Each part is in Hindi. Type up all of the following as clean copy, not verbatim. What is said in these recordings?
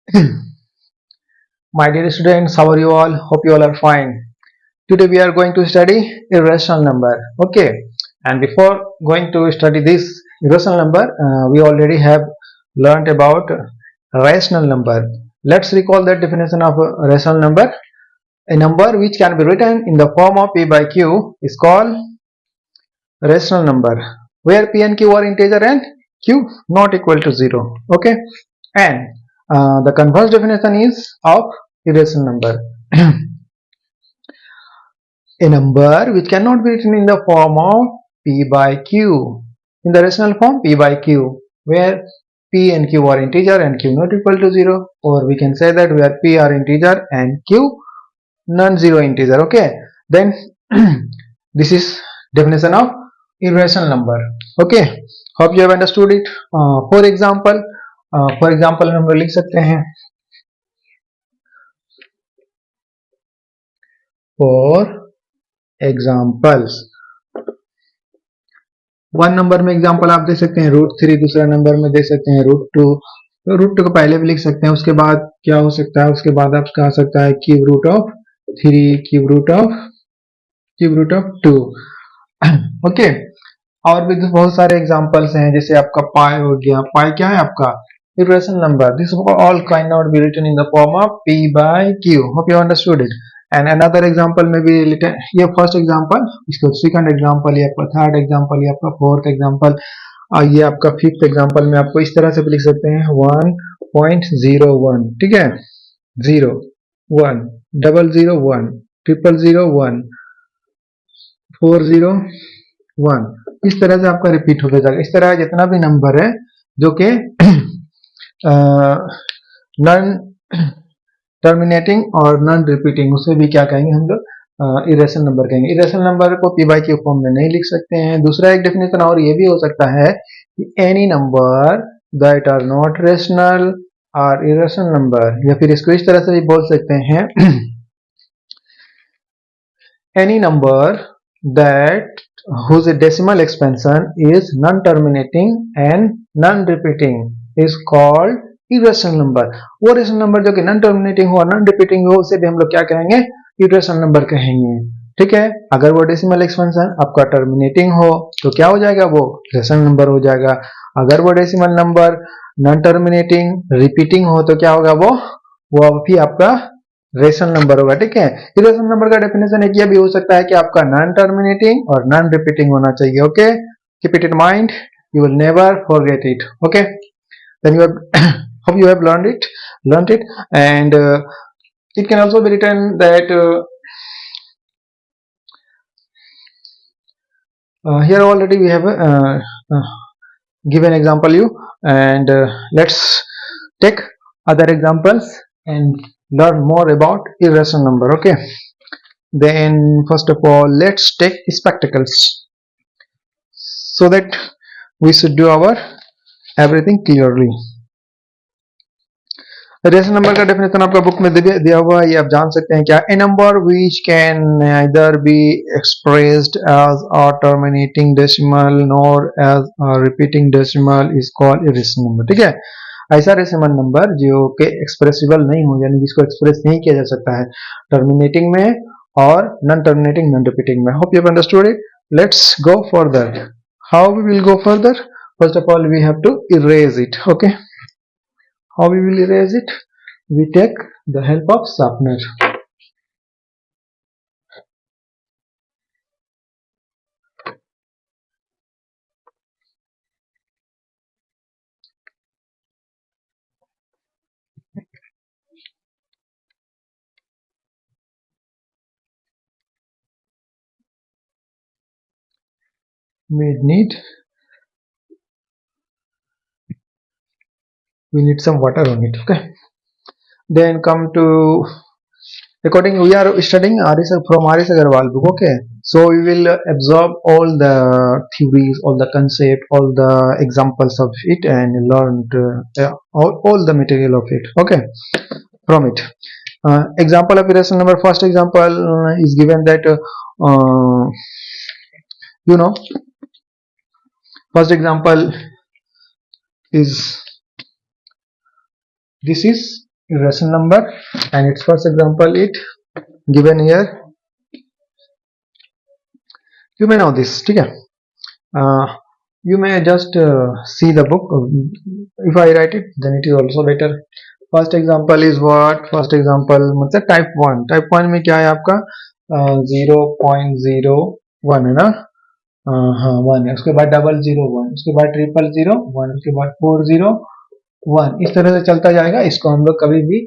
My dear students, how are you all? Hope you all are fine. Today we are going to study irrational number. Okay, and before going to study this irrational number, we already have learnt about rational number. Let's recall that definition of a rational number. A number which can be written in the form of p by q is called rational number, where p and q are integer and q not equal to 0. Okay, and the converse definition is of irrational number. A number which cannot be written in the form of p by q, in the rational form p by q, where p and q are integer and q not equal to 0, or we can say that where p are integer and q non-zero integer. Okay, then this is definition of irrational number. Okay, hope you have understood it. For example हम लोग लिख सकते हैं for examples. वन नंबर में एग्जांपल आप दे सकते हैं √3, दूसरा नंबर में दे सकते हैं √2. तो √2 को पहले भी लिख सकते हैं, उसके बाद क्या हो सकता है, उसके बाद आप कहा सकता है cube root of 3, cube root of 2. Okay, और भी बहुत सारे एग्जांपल्स हैं, जैसे आपका पाई हो गया. पाई क्या है आपका irrational number. This all cannot be written in the form of p by q. Hope you understood it. And another example may be written, ये फर्स्ट एग्जांपल, इसका सेकंड एग्जांपल, ये आपका थर्ड एग्जांपल, ये आपका फोर्थ एग्जांपल, और ये आपका फिफ्थ एग्जांपल में आपको इस तरह से भी लिख सकते हैं 1.01. ठीक है, 0 1 001 000 1 401. इस तरह से आपका रिपीट होता जाएगा. इस तरह जितना भी नंबर है जो कि नॉन टर्मिनेटिंग और नॉन रिपीटिंग, उसे भी क्या कहेंगे हम लोग, इरेशनल नंबर कहेंगे. इरेशनल नंबर को पी बाई क्यू फॉर्म में नहीं लिख सकते हैं. दूसरा एक डेफिनेशन और ये भी हो सकता है कि any number that are not rational और इरेशनल नंबर, या फिर इसको इस तरह से भी बोल सकते हैं any number that whose decimal expansion is non-terminating and non-repeating is called irrational number. वो रेशनल नंबर जो कि नॉन टर्मिनेटिंग हो और नॉन रिपीटिंग हो, उसे भी हम लोग क्या कहेंगे, irrational नंबर कहेंगे. ठीक है, अगर वो डेसिमल एक्सपेंशन आपका टर्मिनेटिंग हो तो क्या हो जाएगा, वो रेशनल नंबर हो जाएगा. अगर वो decimal number non terminating repeating हो तो क्या होगा, वो भी आपका रेशनल नंबर होगा. ठीक है, इरेशनल नंबर का डेफिनेशन एक ये भी हो सकता है कि आपका नॉन टर्मिनेटिंग और नॉन रिपीटिंग होना चाहिए. Okay, keep it in mind, you will never forget it. Okay, then you hope you have learned it. And it can also be written that here already we have given example you, and let's take other examples and learn more about irrational number. Okay, then first of all let's take spectacles so that we should do our everything clearly. Rational number का डेफिनेशन आपका बुक में दिया हुआ है, ये आप जान सकते हैं क्या. A number which can neither be expressed as a terminating decimal nor as a repeating decimal is called irrational number. ठीक है, ऐसा रेशनल नंबर जो कि एक्सप्रेसिबल नहीं हो, यानी जिसको एक्सप्रेस नहीं किया जा सकता है टर्मिनेटिंग में और नॉन टर्मिनेटिंग नॉन रिपीटिंग में. Hope you have understood it. Let's go further. How we will go further? First of all we have to erase it. Okay, how we will erase it? We take the help of sharpener. We need some water on it. Okay, then come to, according we are studying from R.S. Agarwal book. Okay, so we will absorb all the theories, all the concept, all the examples of it, and learn all the material of it. Okay, from it. Example of irrational number. First example is given that you know, first example is, this is irrational number, and its first example it given here. You may know this, ठीक है? You may just see the book. If I write it, then it is also better. First example is what? First example मतलब type 1. Type 1 में क्या है आपका 0.01 है ना? हाँ 1 है, उसके बाद 001, उसके बाद 0001, उसके बाद 401, इस तरह से चलता जाएगा। इसको हम लोग कभी भी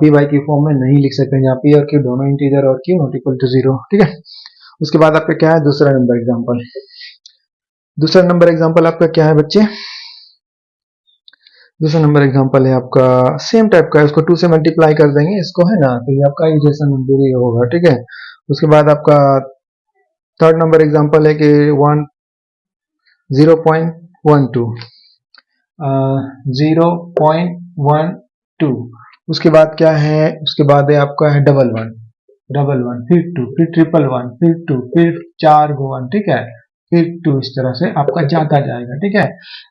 पी वाई की फॉर्म में नहीं लिख सकते, यहाँ पी और क्यू दोनों इंटीजर और क्यू नॉट इक्वल टू 0, ठीक है। उसके बाद आपका क्या है दूसरा नंबर एग्जांपल। दूसरा नंबर एग्जांपल आपका क्या है बच्चे? दूसरा नंबर एग्जांपल है आपका सेम टाइप का है, उसको 2 से मल्टीप्लाई कर देंगे इसको, है ना, तो ये आपका इक्वेशन नंबर ही होगा, ठीक है। उसके बाद आपका थर्ड नंबर एग्जांपल है कि 0.12, उसके बाद क्या है, उसके बाद है आपका है 11, फिर 2, फिर 111, फिर 2, फिर 4 गो 1, ठीक है, फिर 2, इस तरह से आपका जाता जाएगा, ठीक है।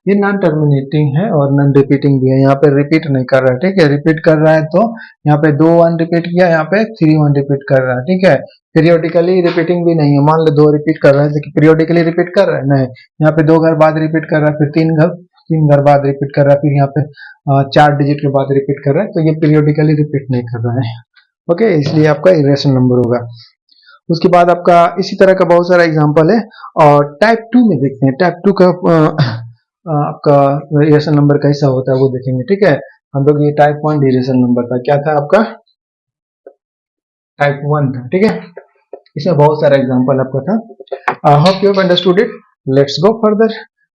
ये नॉन टर्मिनेटिंग है और नॉन रिपीटिंग भी है, यहाँ पे रिपीट नहीं कर रहा है, ठीक है। रिपीट कर रहा है तो यहाँ पे 2 1 रिपीट किया, यहाँ पे 3 1 रिपीट कर रहा है, ठीक है। पीरियोडिकली रिपीटिंग भी नहीं है, मान लो 2 रिपीट कर रहा है, देखिए पीरियोडिकली रिपीट कर रहा है नहीं, यहाँ पे 2 घर बाद रिपीट कर रहा है, फिर 3 घर बाद रिपीट कर रहा है, फिर यहाँ पे 4 डिजिट के बाद रिपीट कर रहा है, तो ये पीरियोडिकली रिपीट नहीं कर रहा है, ओके, इसलिए आपका इरेशनल नंबर होगा। उसके बाद आपका इसी तरह का बहुत सारा एग्जांपल है, और टाइप 2 में देखते हैं। टाइप 2 का आपका इरेशनल नंबर कैसा होता है वो देखेंगे, ठीक है। हम लोग ये टाइप 1 इरेशनल नंबर था, क्या था आपका टाइप 1 था, ठीक है। इसमें बहुत सारा एग्जांपल आपका था। Hope you have understood it. Let's go further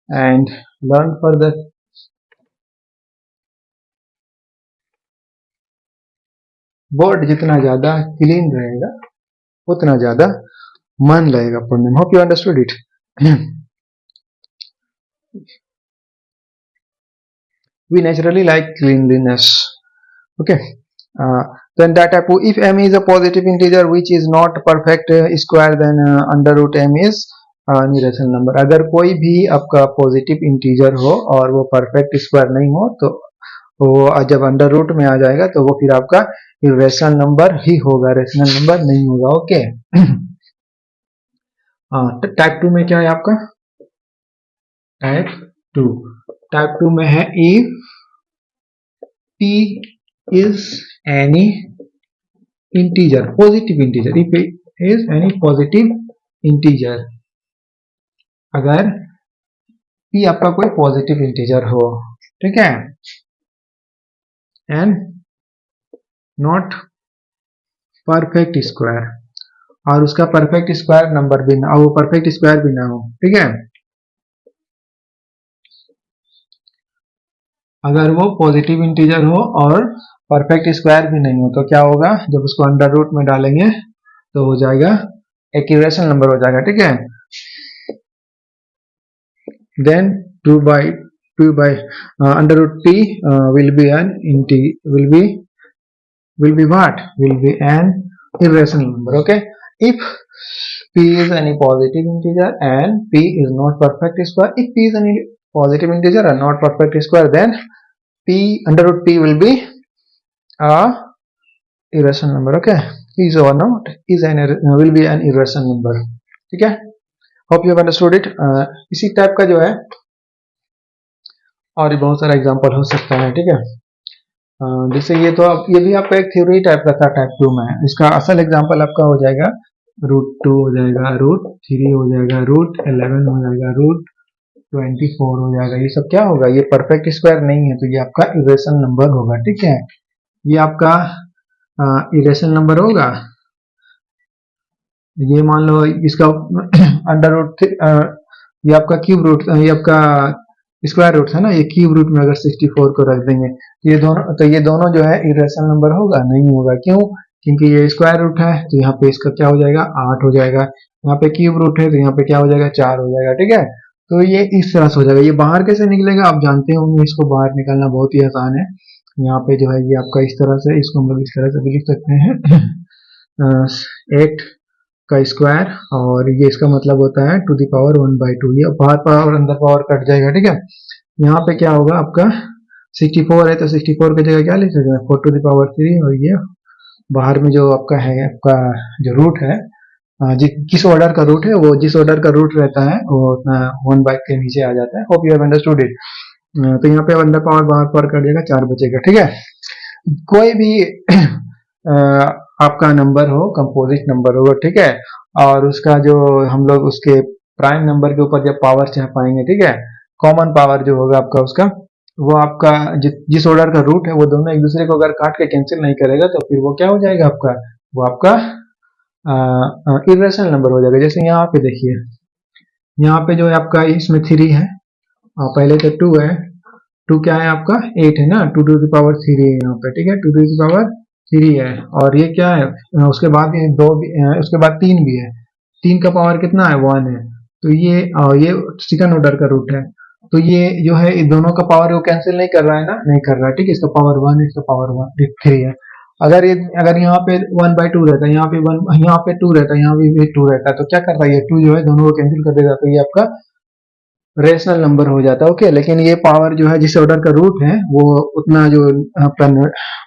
and learn further. Word जितना ज्यादा क्लीन रहेगा उतना ज्यादा मन लगेगा पढ़ने में। Hope you understood it. We naturally like cleanliness. Okay. Then that type, if m is a positive integer which is not perfect square, then under root m is an irrational number. अगर कोई भी आपका पॉजिटिव इंटीजर हो और वो परफेक्ट स्क्वायर नहीं हो तो वो जब अंडर रूट में आ जाएगा तो वो फिर आपका इरेशनल नंबर ही होगा, रेशनल नंबर नहीं होगा, ओके। टाइप 2 में क्या है आपका टाइप 2 में है if p is any integer, positive integer, if p is any positive integer, अगर p आपका कोई पॉजिटिव इंटीजर हो, ठीक है, एंड नॉट परफेक्ट स्क्वायर, और उसका परफेक्ट स्क्वायर नंबर भी ना, वो परफेक्ट स्क्वायर भी ना हो, ठीक है। अगर वो पॉजिटिव इंटीजर हो और परफेक्ट स्क्वायर भी नहीं हो तो क्या होगा, जब उसको अंडर रूट में डालेंगे तो हो जाएगा एक इरेशनल नंबर हो जाएगा, ठीक है। Then 2 by under root p will be an irrational number, okay. If p is any positive integer and p is not perfect square, if p is any positive integer and not perfect square, then p under root p will be a irrational number, okay. Is or not is will be an irrational number, ठीक है। Hope you have understood it. इसी टाइप का जो है और बहुत सारा एग्जांपल हो सकता है, ठीक है। जैसे ये तो ये भी आपका एक थ्योरी टाइप का था टाइप 2 में, इसका असल एग्जांपल आपका हो जाएगा √2 हो जाएगा, √3 हो जाएगा, √11 हो जाएगा, √24 हो जाएगा। ये सब क्या होगा, ये परफेक्ट स्क्वायर नहीं है तो ये आपका इरेशनल नंबर होगा, ठीक है। ये आपका इरेशनल नंबर होगा। ये मान लो इसका अंडर रूट, ये आपका क्यूब रूट, ये आपका स्क्वायर रूट है ना, ये क्यूब रूट में अगर 64 को रख देंगे तो ये दोनों जो है इरेशनल नंबर होगा नहीं होगा, क्यों, क्योंकि ये स्क्वायर रूट है तो यहाँ पे इसका क्या हो जाएगा 8 हो जाएगा, यहाँ पे क्यूब रूट है तो यहाँ पे क्या हो जाएगा 4 हो जाएगा, ठीक है। तो ये इस तरह से हो जाएगा। ये बाहर कैसे निकलेगा आप जानते होंगे, इसको बाहर निकालना बहुत ही आसान है। यहाँ पे जो है ये आपका इस तरह से, इसको हम लोग इस तरह से भी लिख सकते हैं 8 का स्क्वायर, और ये इसका मतलब होता है टू द पावर 1/2, ये बाहर पावर अंदर पावर कट जाएगा, ठीक है। यहाँ पे क्या होगा आपका 64 है तो 64 की जगह क्या लिख सकते हैं 4 टू द पावर 3, और ये बाहर में जो आपका है आपका जो रूट है किस ऑर्डर का रूट है वो जिस ऑर्डर का रूट रहता है वो उतना 1 बाई के नीचे आ जाता है। Hope you have understood it. तो यहाँ पे अंडर पावर बाहर पावर कर देगा 4 बचेगा। ठीक है, कोई भी आपका नंबर हो कंपोजिट नंबर होगा, ठीक है, और उसका जो हम लोग उसके प्राइम नंबर के ऊपर जब पावर चाह पाएंगे, ठीक है, कॉमन पावर जो होगा आपका उसका वो आपका जिस ऑर्डर का रूट है वो दोनों एक दूसरे को अगर काट के कैंसिल नहीं करेगा तो फिर वो क्या हो जाएगा आपका, वो आपका इरेशनल नंबर हो जाएगा। जैसे यहाँ पे देखिए, यहाँ पे जो है आपका इसमें 3 है, पहले तो 2 है, 2 क्या है आपका 8 है ना, 2 टू द पावर 3 है यहाँ पे, ठीक है, 2 टू द पावर 3 है, और ये क्या है उसके बाद ये 2 भी, उसके बाद 3 भी है, 3 का पावर कितना है 1 है, तो ये सेकंड ऑर्डर का रूट है, तो ये जो है इन दोनों का पावर वो कैंसिल नहीं कर रहा है ना, नहीं कर रहा है, ठीक है, इसका पावर 1 इसका पावर 3 है। अगर यहाँ पे 1/2 रहता है, यहाँ पे 1, यहाँ पे 2 रहता है, यहाँ पे 2 रहता है, तो क्या करता है ये 2 जो है दोनों को कैंसिल कर देगा, तो ये आपका रेशनल नंबर हो जाता है। ओके, लेकिन ये पावर जो है जिस ऑर्डर का रूट है वो उतना जो आपका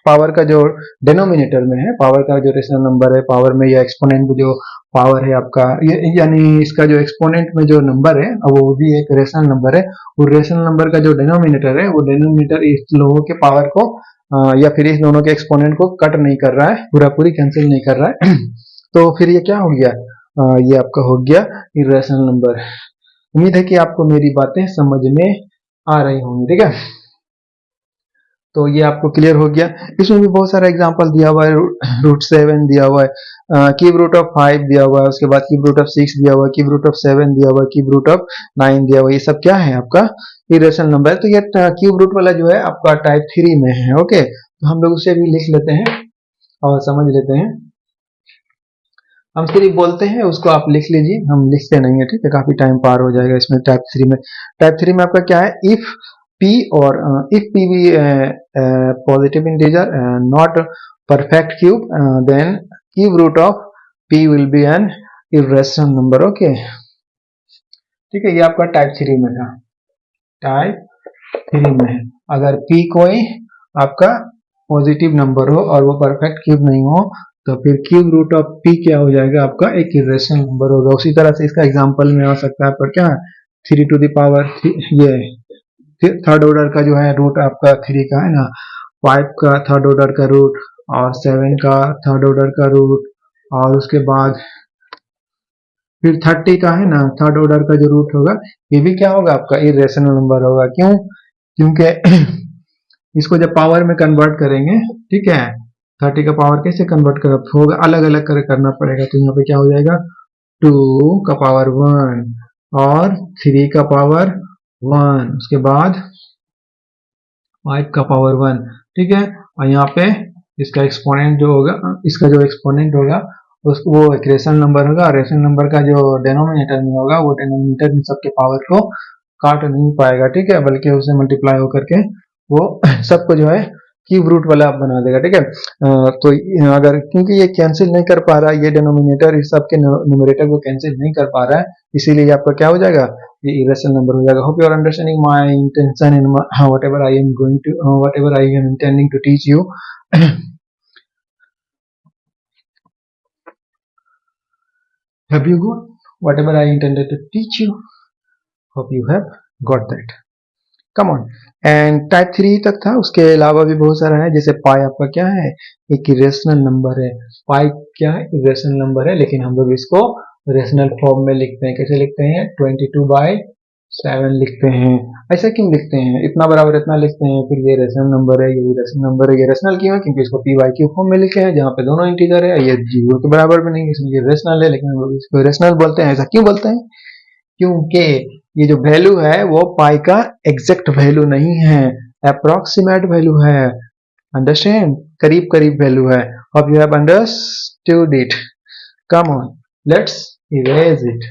पावर का जो डिनोमिनेटर में है, पावर का जो रेशनल नंबर है, पावर में या एक्सपोनेंट में जो पावर है आपका, ये यानी इसका जो एक्सपोनेंट में जो नंबर है वो भी एक रेशनल नंबर है, वो रेशनल नंबर का जो डिनोमिनेटर है वो डिनोमिनेटर इस लोगों के पावर को या फिर इस दोनों के एक्सपोनेंट को कट नहीं कर रहा है, पूरा पूरी कैंसिल नहीं कर रहा है। तो फिर ये क्या हो गया, ये आपका हो गया इरेशनल नंबर। उम्मीद है कि आपको मेरी बातें समझ में आ रही होंगी, ठीक है, तो ये आपको क्लियर हो गया। इसमें भी बहुत सारा एग्जांपल दिया हुआ है, √7 दिया हुआ है, क्यूब रूट ऑफ 5 दिया हुआ है, उसके बाद क्यूब रूट ऑफ 6 दिया हुआ है, क्यूब रूट ऑफ 7 दिया हुआ है, क्यूब रूट ऑफ 9 दिया हुआ है, ये सब क्या है आपका इरेशनल नंबर है। तो ये क्यूब रूट वाला जो है आपका टाइप 3 में है। ओके, तो हम लोग उसे भी लिख लेते हैं और समझ लेते हैं। हम सिर्फ बोलते हैं, उसको आप लिख लीजिए, हम लिखते नहीं है, ठीक है, काफी टाइम पार हो जाएगा इसमें। टाइप 3 में आपका क्या है, इफ p और if p भी positive integer not perfect cube, then cube root of p will be an irrational number. Okay, ठीक है, ये आपका टाइप 3 में था, टाइप 3 में है। अगर p कोई आपका पॉजिटिव नंबर हो और वो परफेक्ट क्यूब नहीं हो तो फिर क्यूब रूट ऑफ p क्या हो जाएगा आपका, एक इरेशनल नंबर होगा। उसी तरह से इसका एग्जांपल में आ सकता है पर क्या 3 टू द पावर, ये थर्ड ऑर्डर का जो है रूट आपका 3 का है ना, 5 का थर्ड ऑर्डर का रूट और 7 का थर्ड ऑर्डर का रूट, और उसके बाद फिर 30 का है ना थर्ड ऑर्डर का जो रूट होगा, ये भी क्या होगा आपका इरेशनल नंबर होगा। क्यों, क्योंकि इसको जब पावर में कन्वर्ट करेंगे, ठीक है, 30 का पावर कैसे कन्वर्ट कर होगा, अलग अलग करना पड़ेगा, तो यहाँ पे क्या हो जाएगा 2 का पावर 1 और 3 का पावर 1, उसके बाद 5 का पावर 1, ठीक है, और यहाँ पे इसका एक्सपोनेंट जो होगा, इसका जो एक्सपोनेंट होगा उसको वो एक रेशनल नंबर होगा, और रेशनल नंबर का जो डिनोमिनेटर में होगा वो डिनोमिनेटर इन सबके पावर को काट नहीं पाएगा, ठीक है, बल्कि उसे मल्टीप्लाई होकर के वो सबको जो है क्यूब रूट वाला बना देगा, ठीक है। तो अगर क्योंकि ये कैंसिल नहीं कर पा रहा है, ये डिनोमिनेटर इस सब के न्यूमरेटर को कैंसिल नहीं कर पा रहा है, इसीलिए आपका क्या हो जाएगा, ये इरेशनल नंबर हो जाएगा। Hope you are understanding my intention in whatever I am going to whatever I am intending to teach you. Have you got whatever I intended to teach you? Hope you have got that. Come on. And type 3 तक था, उसके अलावा भी बहुत सारा है, जैसे पाई आपका क्या है, एक इरेशनल नंबर है। पाई क्या है, इरेशनल नंबर है, लेकिन हम लोग इसको रेशनल फॉर्म में लिखते हैं। कैसे लिखते हैं, 22/7 लिखते हैं। ऐसा क्यों लिखते हैं, इतना बराबर इतना लिखते हैं, फिर ये रेशनल नंबर है, ये रेशनल नंबर है। ये रेशनल क्यों है, क्योंकि इसको p/q फॉर्म में लिखे हैं, जहाँ पे दोनों इंटीजर है, ये 0 के बराबर भी नहीं, इसलिए ये रेशनल है, लेकिन हम लोग इसको रेशनल बोलते हैं। ऐसा क्यों बोलते हैं, क्योंकि ये जो वैल्यू है वो पाई का एग्जैक्ट वैल्यू नहीं है, अप्रोक्सीमेट वैल्यू है। अंडरस्टैंड, करीब करीब वैल्यू है। Hope you have understood it. Come on, let's erase it.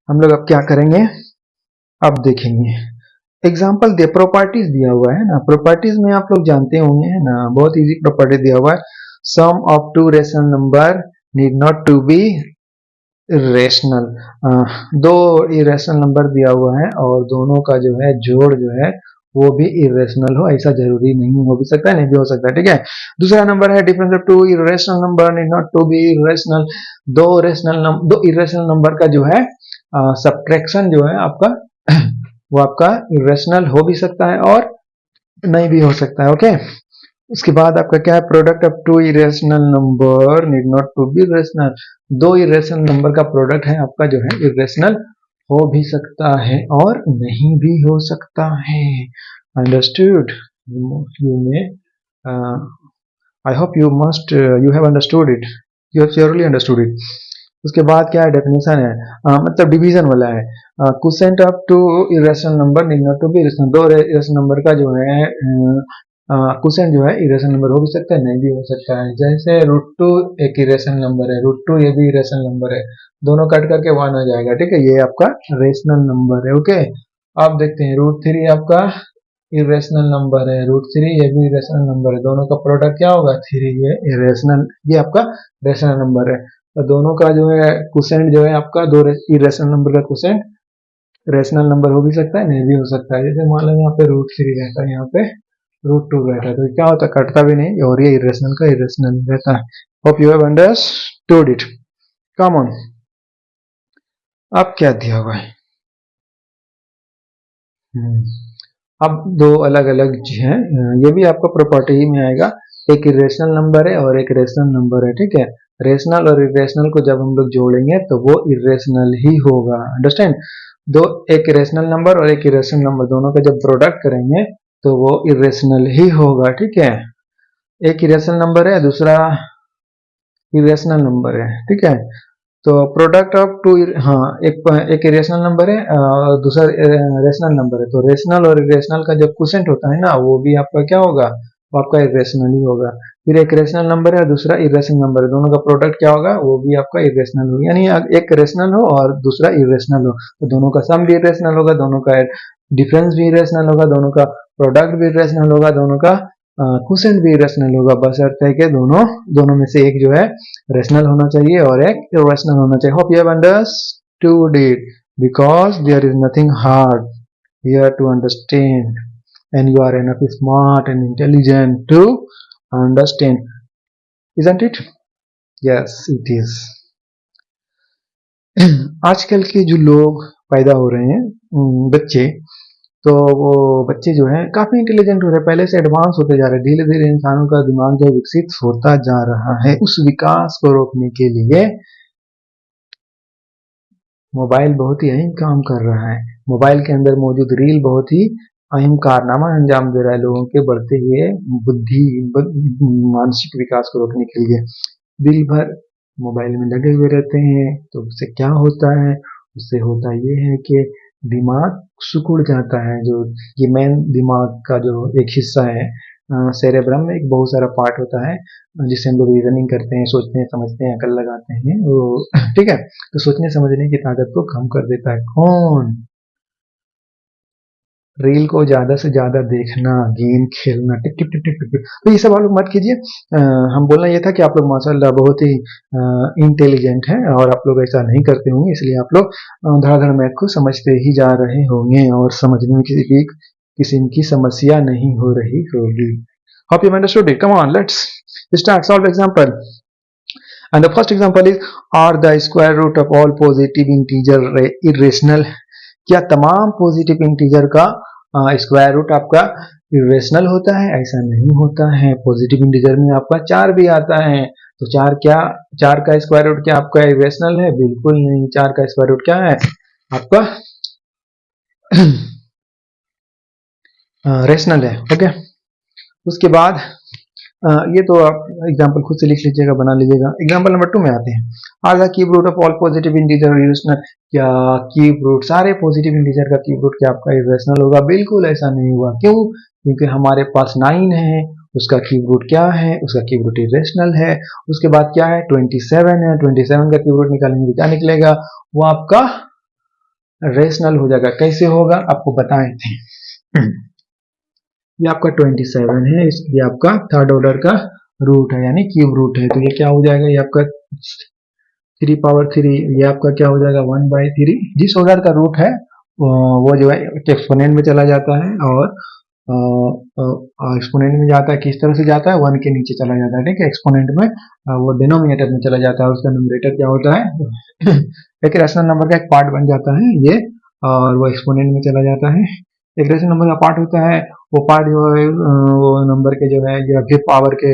हम लोग अब क्या करेंगे, अब देखेंगे एग्जाम्पल दे, प्रॉपर्टीज दिया हुआ है ना, प्रॉपर्टीज में आप लोग जानते होंगे है ना, बहुत इजी प्रॉपर्टी दिया हुआ है। Sum of two rational number need not to be irrational, दो इरेशनल नंबर दिया हुआ है और दोनों का जो है जोड़ जो है वो भी इरेशनल हो, ऐसा जरूरी नहीं, हो भी सकता है नहीं भी हो सकता है, ठीक है। दूसरा नंबर है difference of two irrational number need not to be irrational, दो इरेशनल नंबर का जो है सब्ट्रैक्शन जो है आपका वो आपका इरेशनल हो भी सकता है और नहीं भी हो सकता है, ओके। उसके बाद आपका क्या है, product of two irrational number need not to be irrational, दो इरेशनल नंबर का प्रोडक्ट है आपका जो है इरेशनल हो भी सकता है और नहीं भी हो सकता है। Understood, you may, I hope you must you have understood it, you have surely understood it. उसके बाद क्या है, डेफिनेशन है, मतलब डिवीजन वाला है, quotient of two irrational number need not to be irrational, दो इरेशनल नंबर का जो है क्वोशिएंट जो है इरेशनल नंबर हो भी सकता है नहीं भी हो सकता है। जैसे रूट टू एक इरेशनल नंबर है, रूट टू ये भी इरेशनल नंबर है, दोनों कट करके वन आ जाएगा, ठीक है, ये आपका रेशनल नंबर है, ओके। आप देखते हैं रूट थ्री आपका इरेशनल नंबर है, रूट थ्री ये भी इरेशनल नंबर है, दोनों का प्रोडक्ट क्या होगा थ्री, ये इरेशनल, ये आपका रेशनल नंबर है। तो दोनों का जो है क्वोशिएंट जो है आपका दो इरेशनल नंबर का क्वोशिएंट रेशनल नंबर हो भी सकता है नहीं भी हो सकता है। जैसे मान लो यहाँ पे रूट थ्री रहता है, यहाँ पे रूट टू रहता है, तो क्या होता है कटता भी नहीं और ये इरेशनल का इरेशनल रहता है। Hope you have understood it, come on. अब क्या दिया हुआ है, अब दो अलग अलग हैं, ये भी आपका प्रॉपर्टी ही में आएगा, एक इरेशनल नंबर है और एक रेशनल नंबर है, ठीक है। रेशनल और इरेशनल को जब हम लोग जोड़ेंगे तो वो इरेशनल ही होगा, अंडरस्टैंड। दो, एक रेशनल नंबर और एक इरेशनल नंबर दोनों का जब प्रोडक्ट करेंगे तो वो इरेशनल ही होगा, ठीक है। एक इरेशनल नंबर है, दूसरा इरेशनल नंबर है, ठीक है। तो प्रोडक्ट ऑफ टू, हाँ, एक इरेशनल नंबर है और दूसरा रेशनल नंबर है, तो रेशनल और इरेशनल का जब क्वोशिएंट होता है ना वो भी आपका क्या होगा, वो आपका इरेशनल ही होगा। फिर एक रेशनल नंबर है और दूसरा इरेशनल नंबर है, दोनों का प्रोडक्ट क्या होगा, वो भी आपका इरेशनल होगा, यानी एक रेशनल हो और दूसरा इरेशनल हो तो दोनों का सम भी इरेशनल होगा, दोनों का डिफरेंस भी इरेशनल होगा, दोनों का प्रोडक्ट भी इरेशनल होगा, दोनों का क्वोशिएंट भी इरेशनल होगा, बशर्ते है कि दोनों दोनों में से एक जो है रेशनल होना चाहिए और एक इरेशनल होना चाहिए। Hope you have understood it, because there is nothing hard here to understand and you are enough smart and intelligent to understand, isn't it? Yes, it is. आजकल के जो लोग पैदा हो रहे हैं बच्चे, तो वो बच्चे जो हैं काफी इंटेलिजेंट हो रहे हैं, पहले से एडवांस होते जा रहे हैं, धीरे धीरे इंसानों का दिमाग जो विकसित होता जा रहा है, उस विकास को रोकने के लिए मोबाइल बहुत ही अहम काम कर रहा है। मोबाइल के अंदर मौजूद रील बहुत ही अहम कारनामा अंजाम दे रहा है लोगों के बढ़ते हुए मानसिक विकास को रोकने के लिए। दिन भर मोबाइल में लगे हुए रहते हैं तो उससे क्या होता है, उससे होता ये है कि दिमाग सिकुड़ जाता है, जो ये मेन दिमाग का जो एक हिस्सा है, सेरेब्रम में एक बहुत सारा पार्ट होता है जिससे हम लोग रीजनिंग करते हैं, सोचते हैं, समझते हैं, अकल लगाते हैं, वो ठीक है। तो सोचने समझने की ताकत को कम कर देता है कौन, रील को ज्यादा से ज्यादा देखना, गेम खेलना, टिक टिक टिक टिक टिक, तो ये सब आप लोग मत कीजिए। हम बोलना ये था कि आप लोग माशाल्लाह बहुत ही इंटेलिजेंट हैं और आप लोग ऐसा नहीं करते होंगे, इसलिए आप लोग धड़ाधड़ मैथ को समझते ही जा रहे होंगे और समझने में किसी किस्म की समस्या नहीं हो रही होगी। Hope you understood it. Come on, let's start. Solve example. And the first example is, are the square root of all positive integer irrational? क्या तमाम पॉजिटिव इंटीजर का स्क्वायर रूट आपका इरेशनल होता है? ऐसा नहीं होता है, पॉजिटिव इंटीजर में आपका चार भी आता है, तो चार क्या, चार का स्क्वायर रूट क्या आपका इरेशनल है? बिल्कुल नहीं, चार का स्क्वायर रूट क्या है आपका रेशनल है, ओके। उसके बाद ये तो आप एग्जांपल खुद से लिख लीजिएगा, बना लीजिएगा। एग्जांपल नंबर 2 में आते हैं, are the cube root of all positive integer irrational? क्या क्यूब रूट, सारे पॉजिटिव इंटीजर का क्यूब रूट क्या आपका इरेशनल होगा? बिल्कुल ऐसा नहीं हुआ, क्यों? क्योंकि हमारे पास 9 है, उसका क्यूब रूट क्या है? उसका क्यूब रूट इरेशनल है। उसके बाद क्या है, 27 है, 27 का क्यूब रूट निकालेंगे तो क्या निकलेगा? वो आपका रेशनल हो जाएगा। कैसे होगा आपको बताए थे, ये आपका 27 है, ये आपका थर्ड ऑर्डर का रूट है यानी क्यूब रूट है, तो ये क्या हो जाएगा, ये आपका 3 पावर 3, ये आपका क्या हो जाएगा 1/3। जिस ऑर्डर का रूट है वो जो है एक्सपोनेंट में चला जाता है, और एक्सपोनेंट में जाता है किस तरह से जाता है, 1 के नीचे चला जाता है, ठीक है। एक्सपोनेंट में वो डिनोमिनेटर में चला जाता है, उसका न्यूमरेटर क्या होता है एक रेशनल नंबर का एक पार्ट बन जाता है ये, और वो एक्सपोनेंट में चला जाता है। एक रेशनल नंबर का पार्ट होता है, वो पार्ट जो है वो नंबर के जो है या फिर पावर के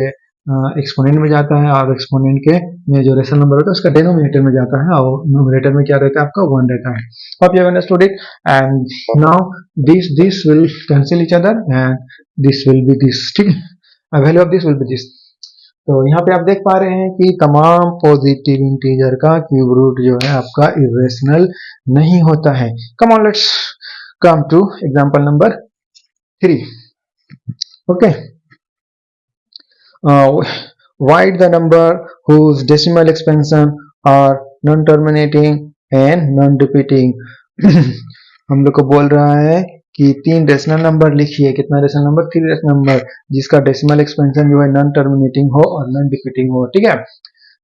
एक्सपोनेंट में जाता है, और एक्सपोनेंट के में जो रेशनल नंबर होता है उसका डिनोमिनेटर में जाता है, और न्यूमरेटर में क्या रहता है आपका 1 रहता है। Hope you have understood it. And now this will cancel each other and this will be this, ठीक है। Value of this will be this. तो यहाँ पे आप देख पा रहे हैं कि तमाम पॉजिटिव इंटीजर का क्यूब रूट जो है आपका इरेशनल नहीं होता है। कम on let's come two example number 3। Okay, write the number whose decimal expansion are non-terminating and non-repeating। हम लोग को बोल रहा है कि 3 रेशनल नंबर लिखिए। कितना रेशनल नंबर? 3 रेशनल नंबर जिसका डेसिमल एक्सपेंशन जो है नॉन टर्मिनेटिंग हो और नॉन रिपीटिंग हो, ठीक है।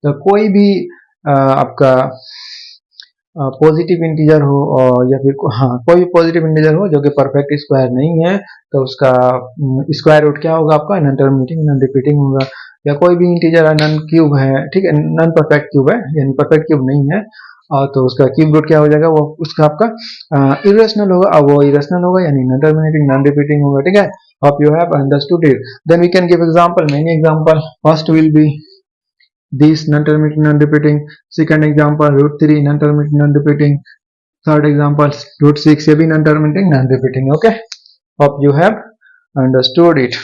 तो कोई भी आपका पॉजिटिव इंटीजर हो, और या फिर कोई भी पॉजिटिव इंटीजर हो जो कि परफेक्ट स्क्वायर नहीं है, तो उसका स्क्वायर रूट क्या होगा आपका? नॉन टर्मिनेटिंग नॉन रिपीटिंग होगा। या कोई भी इंटीजर नॉन क्यूब है, ठीक है, नॉन परफेक्ट क्यूब है, यानी परफेक्ट क्यूब नहीं है, और तो उसका क्यूब रूट क्या हो जाएगा? वो उसका आपका इरेशनल होगा, और वो इरेशनल होगा यानी नॉन टर्मिनेटिंग नॉन रिपीटिंग होगा, ठीक है। Hope you have understood it. Then we can give example, many example. First will be this non-terminating non-repeating, second example √3 non-terminating non-repeating, third example √6 ये भी non-terminating non-repeating। okay, hope you have understood it।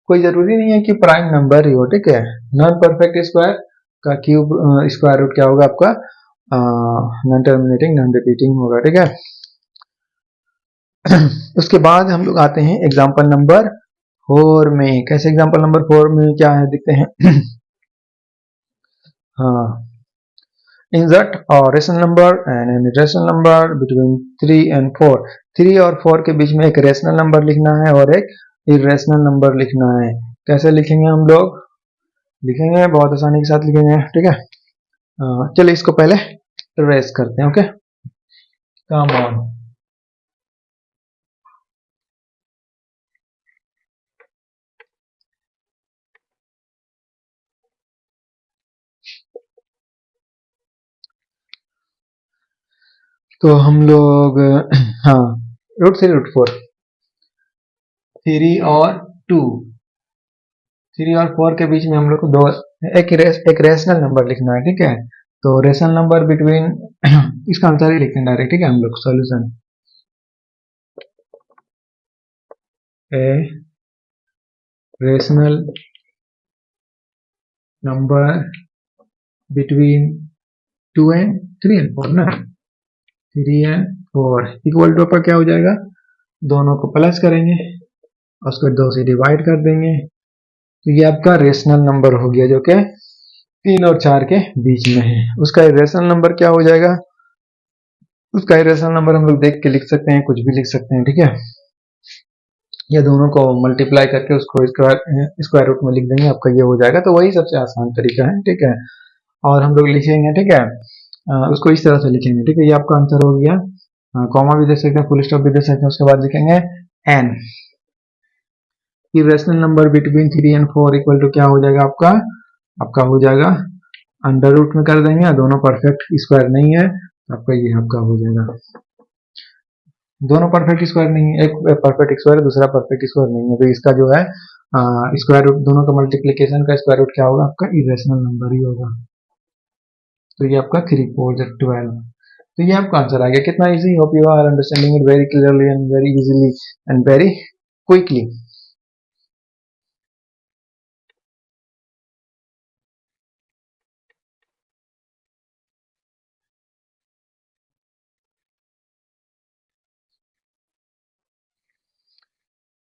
कोई जरूरी नहीं है कि प्राइम नंबर ही हो, ठीक है। नॉन परफेक्ट स्क्वायर का क्यूब स्क्वायर रूट क्या होगा आपका? नॉन टर्मिनेटिंग नॉन रिपीटिंग होगा, ठीक है। उसके बाद हम लोग आते हैं एग्जांपल नंबर 4 में। कैसे एग्जांपल नंबर 4 में क्या है देखते हैं। हाँ, insert a rational number and an irrational number between 3 and 4। 3 और 4 के बीच में एक रेशनल नंबर लिखना है और एक इरेशनल नंबर लिखना है। कैसे लिखेंगे हम लोग? लिखेंगे बहुत आसानी के साथ लिखेंगे, ठीक है। चलिए इसको पहले ट्रेस करते हैं। Okay, come on. तो हम लोग हाँ, √3 √4, 3 और 2, 3 और 4 के बीच में हम लोग को एक रेशनल नंबर लिखना है, ठीक है। तो रेशनल नंबर बिटवीन इसका आंसर ही लिखते हैं डायरेक्ट, ठीक है। हम लोग solution a rational number between 2 and 3 and 4 ना, 3 and 4 इक्वल टू पर क्या हो जाएगा? दोनों को प्लस करेंगे और उसको 2 से डिवाइड कर देंगे, तो ये आपका रेशनल नंबर हो गया जो कि 3 और 4 के बीच में है। उसका इरेशनल नंबर क्या हो जाएगा? उसका इरेशनल नंबर हम लोग देख के लिख सकते हैं, कुछ भी लिख सकते हैं, ठीक है। या दोनों को मल्टीप्लाई करके उसको स्क्वायर रूट में लिख देंगे, आपका ये हो जाएगा। तो वही सबसे आसान तरीका है, ठीक है। और हम लोग लिखेंगे, ठीक है, उसको इस तरह से लिखेंगे, ठीक है। ये आपका आंसर हो गया। कॉमा भी दे सकते हैं, फुल स्टॉप भी दे सकते हैं। उसके बाद लिखेंगे an irrational number between 3 and 4 equal to क्या हो जाएगा आपका हो जाएगा अंडर रूट में कर देंगे। दोनों परफेक्ट स्क्वायर नहीं है, आपका ये आपका हो जाएगा। दोनों परफेक्ट स्क्वायर नहीं है, एक परफेक्ट स्क्वायर है, दूसरा परफेक्ट स्क्वायर नहीं है, तो इसका जो है स्क्वायर रूट, दोनों का मल्टीप्लीकेशन का स्क्वायर रूट क्या होगा? आपका इरेशनल नंबर ही होगा। तो ये आपका 3 4 12। तो ये आपका आंसर आ गया। कितना easy. Hope you are understanding it very clearly and very easily and very quickly.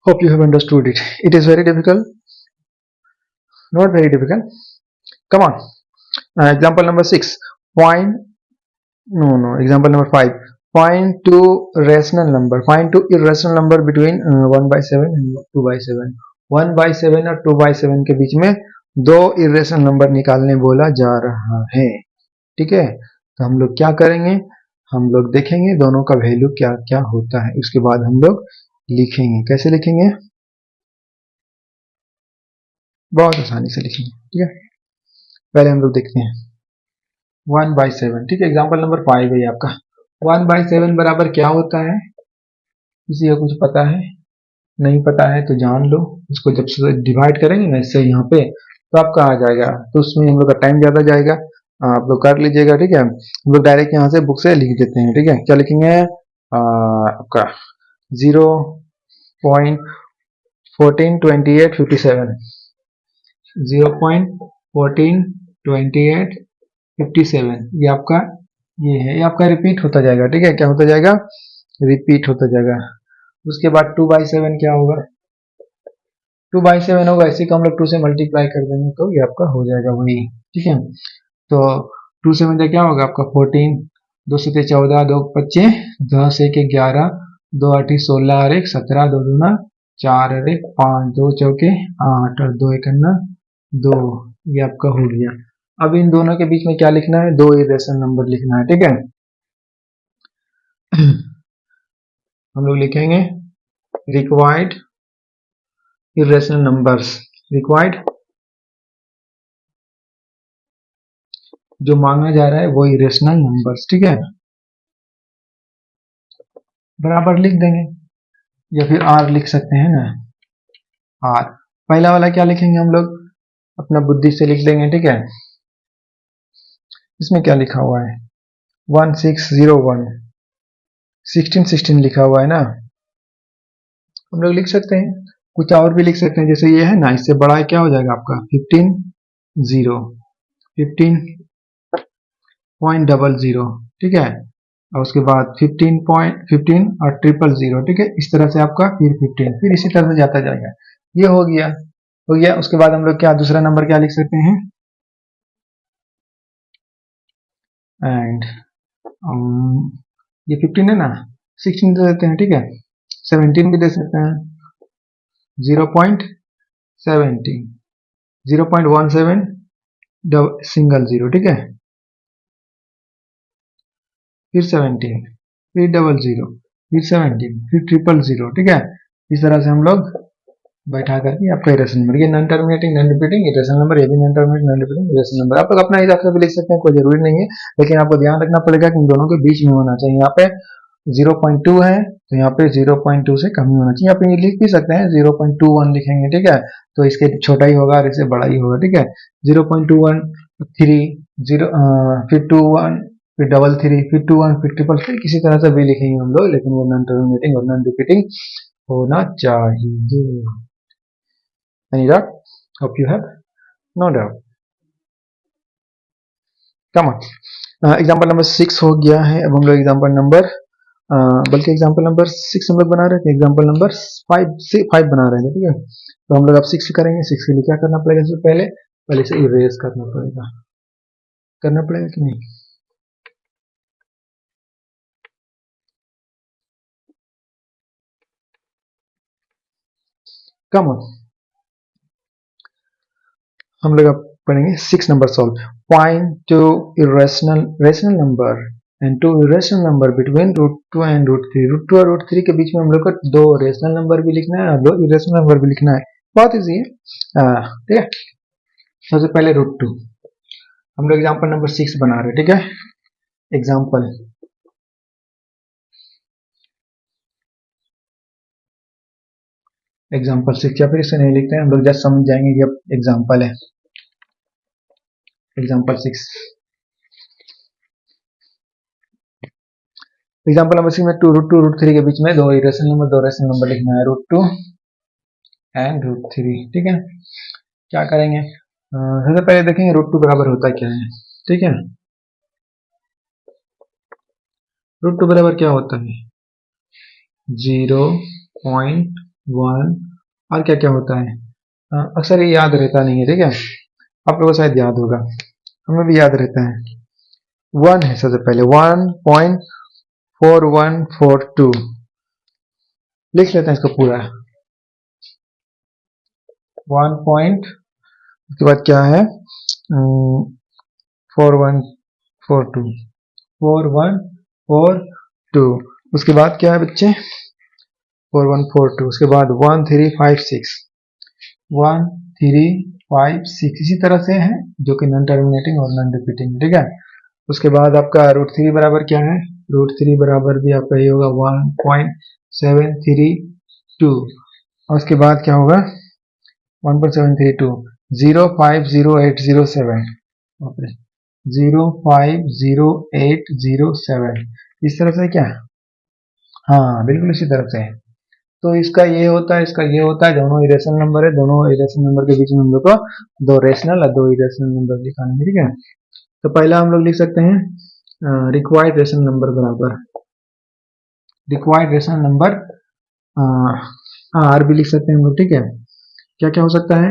Hope you have understood it. It is very difficult. Not very difficult. Come on. Example number 6. Example number 5. Find two rational number. Find two irrational number between 1/7 and 2/7. 1/7 और 2/7 के बीच में दो इरेशनल नंबर निकालने बोला जा रहा है। ठीक है, तो हम लोग क्या करेंगे, हम लोग देखेंगे दोनों का वैल्यू क्या क्या होता है, उसके बाद हम लोग लिखेंगे। कैसे लिखेंगे, बहुत आसानी से लिखेंगे। ठीक है, पहले हम लोग देखते हैं 1/7। ठीक है, एग्जाम्पल नंबर 5 है आपका। 1/7 बराबर क्या होता है, किसी को कुछ पता है? नहीं पता है तो जान लो, इसको जब से डिवाइड करेंगे ना इससे यहाँ पे, तो आपका आ जाएगा। तो उसमें हम लोग का टाइम ज्यादा जाएगा, आप लोग कर लीजिएगा। ठीक है, हम लोग डायरेक्ट यहाँ से बुक से लिख देते हैं। ठीक है, क्या लिखेंगे, आपका 0.142857, 0.142857, ये आपका, ये आपका रिपीट होता जाएगा। ठीक है, क्या होता जाएगा, रिपीट होता जाएगा। उसके बाद 2/7 क्या होगा, 2/7 होगा, इसी को हम लोग 2 से मल्टीप्लाई कर देंगे तो ये आपका हो जाएगा वही। ठीक है, तो 2 से मतलब क्या होगा आपका 14, 2 से 14, 2 25, 10 1 11, 2 8 16 और 1 17, 2 दूना 4 और 1 5, 2 चौके 8 और 2 1 2, ये आपका हो गया। अब इन दोनों के बीच में क्या लिखना है, दो इरेशनल नंबर लिखना है। ठीक है, हम लोग लिखेंगे रिक्वायर्ड irrational numbers, required, जो मांगा जा रहा है वो irrational numbers। ठीक है, बराबर लिख देंगे या फिर आर लिख सकते हैं ना, आर। पहला वाला क्या लिखेंगे हम लोग, अपना बुद्धि से लिख देंगे। ठीक है, इसमें क्या लिखा हुआ है, 1601, 1616 लिखा हुआ है ना, हम लोग लिख सकते हैं, कुछ और भी लिख सकते हैं, जैसे ये है ना, इससे बड़ा क्या हो जाएगा आपका 1500। ठीक है, और उसके बाद 15 और 000। ठीक है, इस तरह से आपका फिर 15, फिर इसी तरह से जाता जाएगा। ये हो गया, हो गया। उसके बाद हम लोग क्या दूसरा नंबर क्या लिख सकते हैं, एंड ये 15 है ना, 16 दे देते हैं। ठीक है, 17 भी दे सकते हैं, 0.17, 0.17 सिंगल जीरो। ठीक है, फिर 17, फिर 00, फिर 17, फिर 000। ठीक है, इस तरह से हम लोग बैठा करके आपका इरेशनल नंबर, ये non terminating non repeating irrational number, ये भी non terminating non repeating irrational number. आप लोग अपना हिसाब से भी लिख सकते हैं, कोई जरूरी नहीं है, लेकिन आपको ध्यान रखना पड़ेगा कि इन दोनों के बीच में होना चाहिए। यहाँ पे 0.2 है तो यहाँ पे 0.2 से कम ही होना चाहिए। आप ये लिख भी सकते हैं 0.21 लिखेंगे। ठीक है, तो इसके छोटा ही होगा और इससे बड़ा ही होगा। ठीक है, 0.21, 3, 0, फिर 21, फिर 33, फिर 21, फिर 3, फिर किसी तरह से भी लिखेंगे हम लोग, लेकिन वो नॉन टर्मिनेटिंग और नॉन रिपीटिंग होना चाहिए। Any doubt? Hope you have no doubt. Come on. Example number 6 हो गया है। अब हम लोग एग्जाम्पल नंबर, बल्कि एग्जाम्पल नंबर 6 हम लोग बना रहे थे, एग्जाम्पल नंबर 5 बना रहे थे। ठीक है, तो हम लोग अब 6 करेंगे। 6 के लिए क्या करना पड़ेगा, सबसे पहले पहले से इरेज करना पड़ेगा कि नहीं। कम ऑन, हम लोग अब पढ़ेंगे 6 number solve. Find two rational number and two irrational number between √2 and √3। √2 और √3 के बीच में हम लोग को दो रेशनल नंबर भी लिखना है और दो irrational नंबर भी लिखना है। बहुत इजी है। ठीक है, सबसे पहले √2 हम लोग एग्जाम्पल नंबर 6 बना रहे हैं। ठीक है, एग्जाम्पल एग्जाम्पल 6, या फिर इसे नहीं लिखते हैं, हम लोग जस्ट समझ जाएंगे कि अब एग्जाम्पल है। एग्जाम्पल 6, एग्जाम्पल नंबर 6 में √2 √3 के बीच में दो रेशनल नंबर लिखना है, √2 एंड √3। ठीक है, क्या करेंगे, सबसे पहले देखेंगे √2 बराबर होता क्या है। ठीक है, √2 बराबर क्या होता है, 0.1, और क्या क्या होता है, अक्सर ये याद रहता नहीं है। ठीक है, आप लोगों को शायद याद होगा, हमें भी याद रहता है। 1 है सबसे पहले, 1.4142 लिख लेते हैं इसको पूरा, उसके बाद क्या है 4142 4142। उसके बाद क्या है बच्चे 4142। उसके बाद 1356 1356 इसी तरह से है जो कि नॉन टर्मिनेटिंग और नॉन रिपीटिंग, ठीक है। उसके बाद आपका √3 बराबर क्या है, √3 बराबर भी आपका ये होगा 1.732। और उसके बाद क्या होगा 1.732 050807 050807 इस तरह से क्या, हाँ बिल्कुल इसी तरह से है। तो इसका ये होता है, इसका ये होता है, दोनों इरेशनल नंबर है, दोनों इरेशनल नंबर के बीच में हम लोग को दो रेशनल और दो इरेशनल नंबर लिखाने हैं, ठीक है। तो पहला हम लोग लिख सकते हैं रिक्वायर्ड रेशनल नंबर बराबर रिक्वायर्ड रेशनल नंबर आर भी लिख सकते हैं हम लोग, ठीक है। क्या क्या हो सकता है,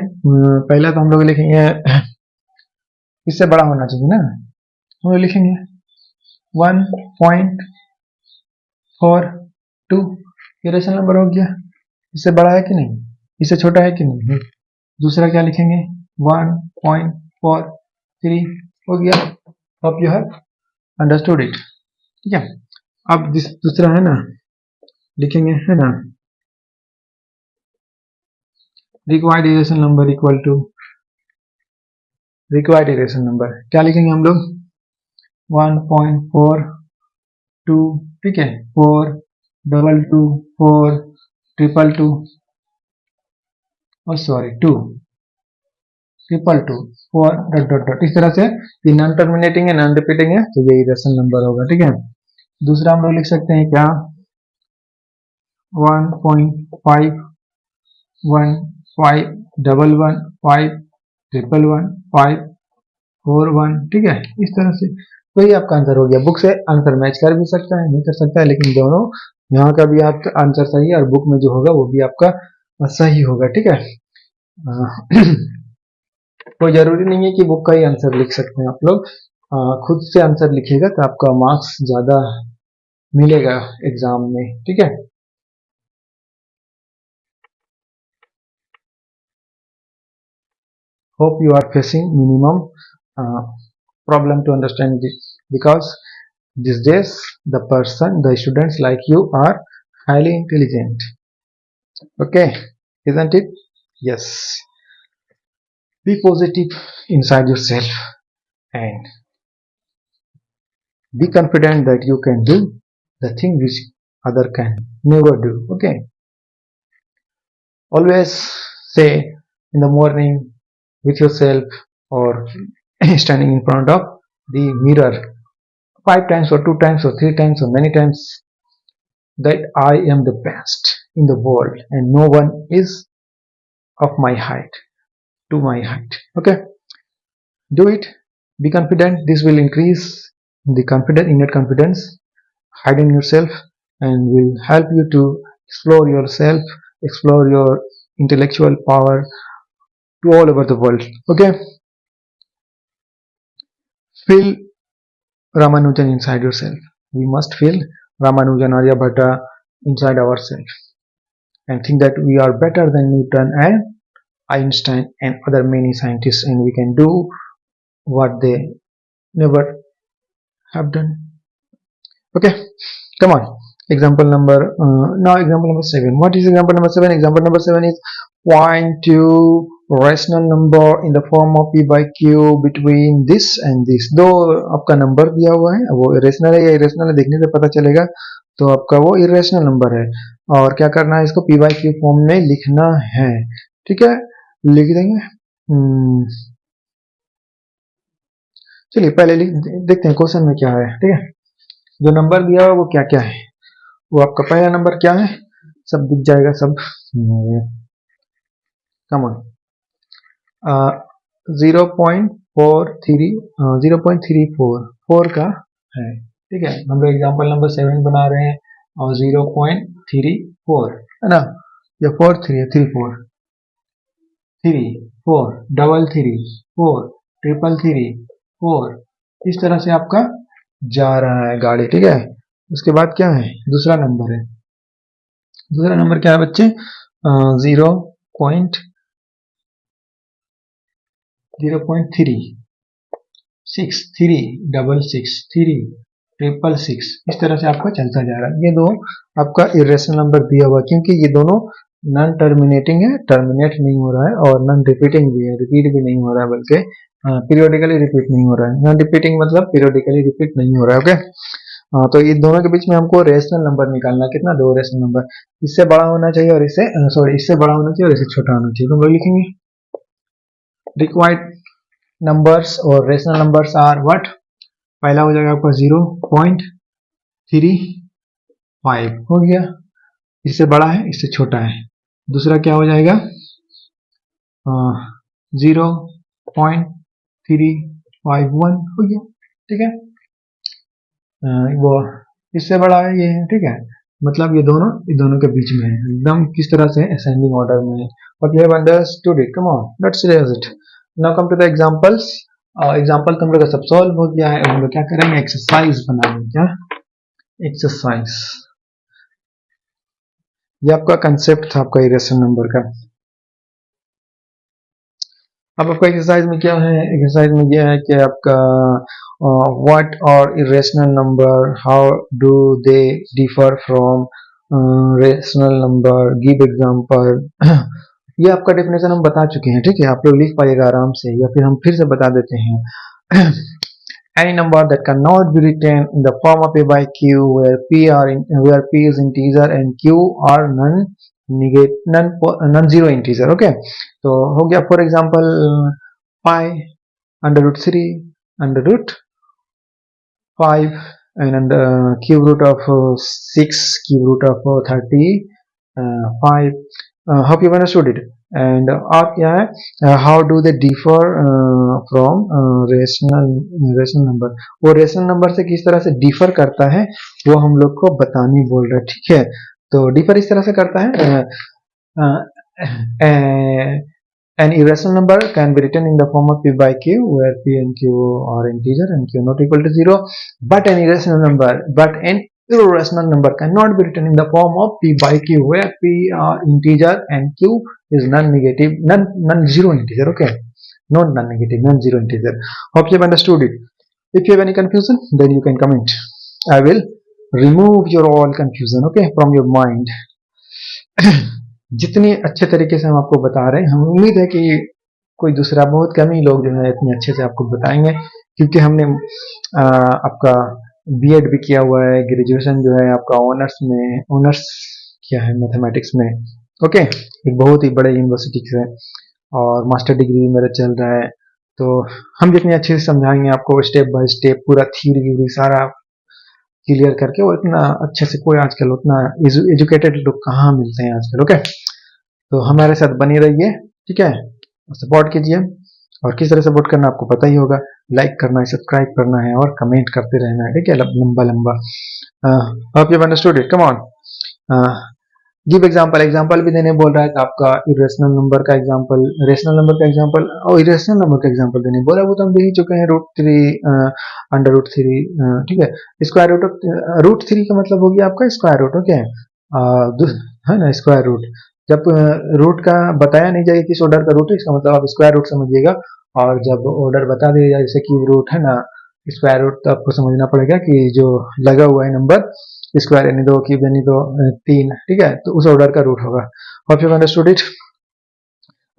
पहला तो हम लोग लिखेंगे इससे बड़ा होना चाहिए ना, हम लोग लिखेंगे 1.42 ये रेशनल नंबर हो गया, इससे बड़ा है कि नहीं, इससे छोटा है कि नहीं। दूसरा क्या लिखेंगे 1.43 हो गया। Hope you have understood it, ठीक है। अब दूसरा है ना लिखेंगे, है ना, required irrational number equal to required irrational number क्या लिखेंगे हम लोग 1.42, ठीक है, 422 422 और सॉरी 2 222 4 ... इस तरह से ये नॉन टर्मिनेटिंग है, नॉन रिपीटिंग है, तो ये इरेशन नंबर होगा, ठीक है। दूसरा हम लोग लिख सकते हैं क्या 1.5111511151141, ठीक है। इस तरह से तो ये आपका आंसर हो गया। बुक से आंसर मैच कर भी सकता है, नहीं कर सकता है, लेकिन दोनों यहाँ का भी आपका आंसर सही है और बुक में जो होगा वो भी आपका सही होगा, ठीक है। कोई जरूरी नहीं है कि बुक का ही आंसर लिख सकते हैं आप लोग, खुद से आंसर लिखिएगा तो आपका मार्क्स ज्यादा मिलेगा एग्जाम में, ठीक है। Hope you are facing minimum problem to understand this, because these days the students like you are highly intelligent, okay, isn't it? Yes, be positive inside yourself and be confident that you can do the thing which other can never do, okay. Always say in the morning with yourself or standing in front of the mirror 5 times or 2 times or 3 times or many times that I am the best in the world and no one is of my height to my height, okay. Do it, be confident, this will increase the innate confidence hiding yourself and will help you to explore yourself, explore your intellectual power to all over the world, okay. Feel Ramanujan inside yourself. We must feel Ramanujan, Aryabhatta inside ourselves and think that we are better than Newton and Einstein and other many scientists, and we can do what they never have done, okay. Come on, example number now example number 7. What is example number 7? Example number 7 is point to rational number in the form of p by q between this and this. दो आपका नंबर दिया हुआ है, वो इरेशनल है या इरेशनल है देखने से पता चलेगा, तो आपका वो इरेशनल नंबर है और क्या करना है, इसको p by q फॉर्म में लिखना है, ठीक है। लिख देंगे, चलिए पहले देखते हैं क्वेश्चन में क्या है, ठीक है। जो नंबर दिया हुआ वो क्या क्या है, वो आपका पहला नंबर क्या है, सब दिख जाएगा सब, कम ऑन 0.34 का है, ठीक है। हम लोग एग्जाम्पल नंबर 7 बना रहे हैं और 0.34 है ना, या 4 3 है 3 4 3 4 3 4 इस तरह से आपका जा रहा है गाड़ी, ठीक है। उसके बाद क्या है, दूसरा नंबर है, दूसरा नंबर क्या है बच्चे 0.34 0.3, 6, 3, 6, 3, 666, इस तरह से आपका चलता जा रहा है। ये दो आपका इरेशनल नंबर दिया हुआ, क्योंकि ये दोनों नॉन टर्मिनेटिंग है, टर्मिनेट नहीं हो रहा है, और नॉन रिपीटिंग भी है, रिपीट भी नहीं हो रहा है, बल्कि पीरियोडिकली रिपीट नहीं हो रहा है। नॉन रिपीटिंग मतलब पीरियोडिकली रिपीट नहीं हो रहा है। ओके, तो इन दोनों के बीच में हमको रेशनल नंबर निकालना, कितना, दो रेशनल नंबर, इससे बड़ा होना चाहिए और इससे इससे बड़ा होना चाहिए और इससे छोटा होना चाहिए। तो हम लोग लिखेंगे रिक्वायर्ड नंबर्स और रेशनल नंबर्स आर व्हाट। पहला हो जाएगा आपका 0.35 हो गया, इससे बड़ा है, इससे छोटा है। दूसरा क्या हो जाएगा 0.351 हो गया, ठीक है। वो इससे बड़ा है, ये है, ठीक है। मतलब ये दोनों के बीच में है, एकदम किस तरह से असेंडिंग ऑर्डर में है। But you have understood it. Come on, let's erase it. Now come to the examples. Example तो हम लोग का सब सॉल्व हो गया है। हम लोग क्या करेंगे, एक्सरसाइज बनाएंगे। क्या एक्सरसाइज, ये आपका कंसेप्ट था आपका इरेशनल नंबर का। अब आपका एक्सरसाइज में क्या है, एक्सरसाइज में यह है कि आपका व्हाट और irrational number, how do they differ from rational number, give example. ये आपका डेफिनेशन हम बता चुके हैं, ठीक है, आप लोग लिख पाइएगा आराम से, या फिर हम फिर से बता देते हैं। Any number that cannot be written in the form of a by q, where p is integer and q are non-zero integer. Okay, तो हो गया for example pi √3 √5 and cube root of 6 cube root of 35. Hope you understood it. And और क्या है, how do they differ from rational number. वो रेशनल नंबर से किस तरह से डिफर करता है वो हम लोग को बताने बोल रहा है, ठीक है। तो डिफर इस तरह से करता है, an irrational number can be written in the form of p by q, where p and q are integer and q not equal to 0. But an irrational number cannot be written in the form of p by q, where p are integer and q is non-zero integer. Okay, not non-negative, non-zero integer. Hope you have understood it. If you have any confusion, then you can comment. I will remove your all confusion, okay, from your mind. जितनी अच्छे तरीके से हम आपको बता रहे हैं, हम उम्मीद है कि कोई दूसरा, बहुत कम ही लोग जो है इतने अच्छे से आपको बताएंगे, क्योंकि हमने आपका बीएड भी किया हुआ है, ग्रेजुएशन जो है आपका ऑनर्स किया है मैथमेटिक्स में। ओके, एक बहुत ही बड़े यूनिवर्सिटी से, और मास्टर डिग्री भी मेरा चल रहा है। तो हम जितने अच्छे से समझाएंगे आपको, स्टेप बाय स्टेप पूरा थ्योरी सारा क्लियर करके, वो इतना अच्छे से कोई आजकल उतना एजुकेटेड लोग कहाँ मिलते हैं आजकल। ओके, तो हमारे साथ बनी रहिए, ठीक है, सपोर्ट कीजिए। और किस तरह सपोर्ट करना आपको पता ही होगा, लाइक करना है, सब्सक्राइब करना है और कमेंट करते रहना है, ठीक है, लंबा लंबा। Hope you understood it. Come on, give example भी देने बोल रहा है, तो आपका इरेशनल नंबर का एग्जांपल, रेशनल नंबर का एग्जांपल और इरेशनल नंबर का एग्जांपल देने बोला, वो तो हम दे ही चुके हैं, √3 ठीक है। स्क्वायर √3 का मतलब हो गया आपका स्क्वायर रूट। ओके, है ना, स्क्वायर रूट। जब रूट का बताया नहीं जाएगा किस ऑर्डर का रूट है, इसका मतलब आप स्क्वायर रूट समझिएगा। और जब ऑर्डर बता दिया जाए, जैसे क्यूब रूट है ना, स्क्वायर रूट, तो आपको समझना पड़ेगा कि जो लगा हुआ है नंबर, स्क्वायर यानी 2, क्यूब यानी 2, 3, ठीक है, तो उस ऑर्डर का रूट होगा। Hope you understood it.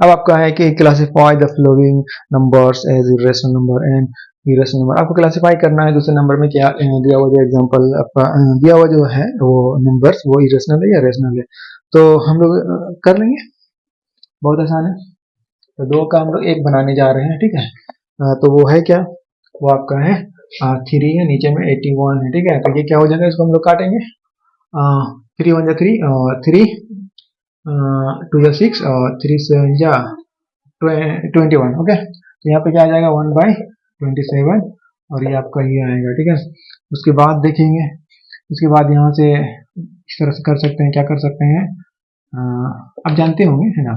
अब आपका है कि classify the following numbers as irrational number and irrational number. आपको क्लासिफाई करना है दूसरे नंबर में, क्या दिया हुआ जो एग्जांपल आपका दिया हुआ जो है वो नंबर्स, वो इरेशनल है या रेशनल है, तो हम लोग कर लेंगे, बहुत आसान है। तो दो का हम लोग एक बनाने जा रहे हैं, ठीक है। तो वो है क्या, वो आपका है 3 है, नीचे में 81 है, ठीक है। तो ये क्या हो जाएगा, इसको हम लोग काटेंगे, 3 1 3 3 2 6 और 3 7 21। ओके, तो यहाँ पे क्या आ जाएगा 1/27, और ये आपका ये आएगा, ठीक है। उसके बाद देखेंगे, उसके बाद यहाँ से इस तरह से कर सकते हैं, क्या कर सकते हैं, आप जानते होंगे, है ना,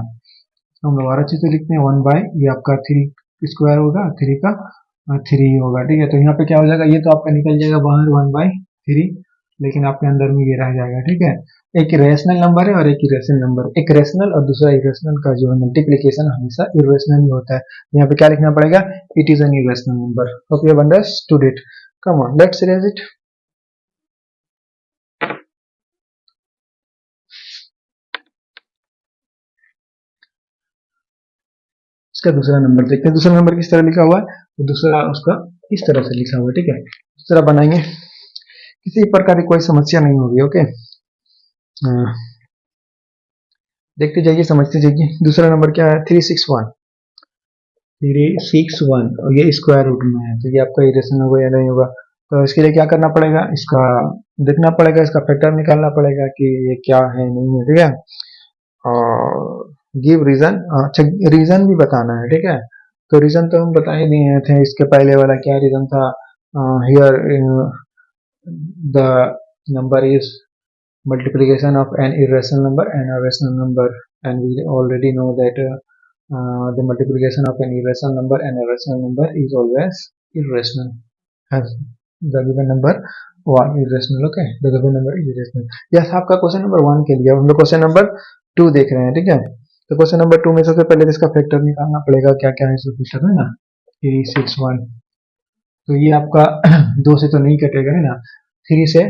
हम लोग और अच्छे से लिखते हैं 1/, ये आपका 3 स्क्वायर होगा, 3 का 3 होगा, ठीक है। तो यहाँ पे क्या हो जाएगा, ये तो आपका निकल जाएगा बाहर 1/3, लेकिन आपके अंदर में ये रह जाएगा, ठीक है। एक रेशनल नंबर है और एक इरेशनल नंबर, एक रेशनल और दूसरा इरेशनल का जो है मल्टीप्लीकेशन हमेशा इरेशनल ही होता है। यहाँ पे क्या लिखना पड़ेगा, it is an irrational number. Hope you have understood it. Come on, let's raise it. इसका दूसरा नंबर देखते हैं, दूसरा नंबर किस तरह लिखा हुआ है। तो दूसरा उसका इस तरह से लिखा हुआ है, ठीक है। दूसरा बनाएंगे, किसी प्रकार की कोई समस्या नहीं होगी, ओके। देखते जाइए, समझते जाइए। दूसरा नंबर क्या है, 361। 361 और ये स्क्वायर रूट में है, तो ये आपका इरेशनल होगा या नहीं होगा। तो इसके लिए क्या करना पड़ेगा, इसका देखना पड़ेगा, इसका फैक्टर निकालना पड़ेगा कि ये क्या है नहीं है, ठीक है। और गिव रीजन, अच्छा रीजन भी बताना है, ठीक है। तो रीजन तो हम बता ही दिए थे, इसके पहले वाला क्या रीजन था, here the number is multiplication of an irrational number and a rational number, and we already know that the multiplication of an irrational number and a rational number is always irrational, as the given number 1 irrational, okay, the given number is irrational। यह आपका क्वेश्चन नंबर 1 के लिए। हम लोग क्वेश्चन नंबर 2 देख रहे हैं, ठीक है। तो क्वेश्चन नंबर 2 में सबसे पहले इसका फैक्टर निकालना पड़ेगा, क्या क्या है इसका फैक्टर, है ना। 361, तो ये आपका 2 से तो नहीं कटेगा, है ना। 3 से